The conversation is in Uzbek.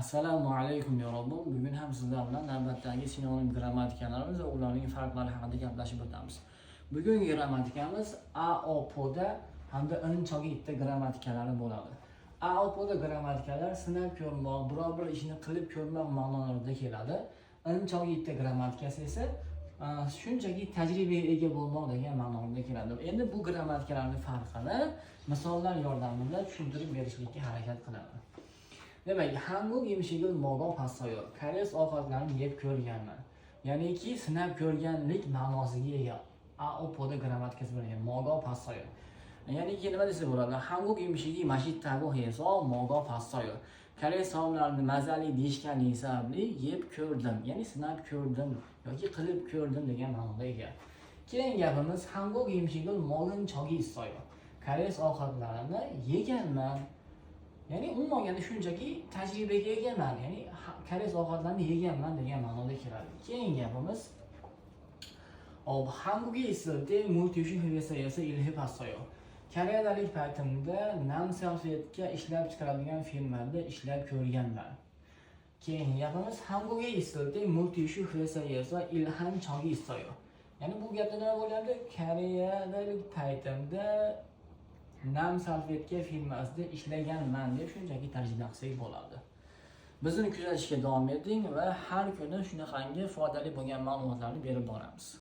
Assalomu alaykum yorobim. Bugun ham sizlar bilan navbatdagi sinonim grammatikalarimiz va ularning farqlari haqida gaplashib o'tamiz. Bugungi grammatikamiz AOP'da hamda inchogitta grammatikalar bo'ladi. AOP'da grammatikalar sinab ko'rmoq, biror bir ishni qilib ko'rmoq ma'nolarida keladi. Inchogitta grammatikasi esa shunchaki tajribaga ega bo'lmoq degan ma'noda keladi. Endi bu grammatikalarning farqini misollar yordamida tushuntirib berishga harakat qilamiz. Demak, Hanguk yemishigil mogo passoyor. Koreys ovqatlarini yeb ko'rganman. Ya'niki sinab ko'rganlik ma'nosiga ega. AOP'da grammatikasi bilan mogo passoyor. Ya'niki nima desa bo'ladi? Hanguk yemishigi mashitago heso mogo passoyor. Koreys taomlarini mazali deyishganligi sababli yeb ko'rdim, ya'ni sinab ko'rdim yoki qilib ko'rdim degan ma'noda ega. Keyingi gapimiz Hanguk yemishigil mogin chogi istoyor. Koreys ovqatlarini yeganman. Ya'ni umuman yana shunchaki tajribaga egaman, ya'ni koreys ovqatlarini yeganman degan ma'noda keladi. Keyingi gapimiz Hangukga istildi multishi huvesayasi ilhi passoyo. Koreyadalik paytimda nam salfetka ishlab chiqaradigan firmada ishlab ko'rganman. Keyingi gapimiz Hangukga istildi multishi huvesayasi ilhan chogi istoyo. Ya'ni bu gapda nima bo'lyapti? Koreyadalik paytimda nam salfetka firmasida ishlaganman deb shunchaki tarjima qilsak bo'ladi. Bizni kuzatishga davom eting va har kuni shunaqangi foydali bo'lgan ma'lumotlarni berib boramiz.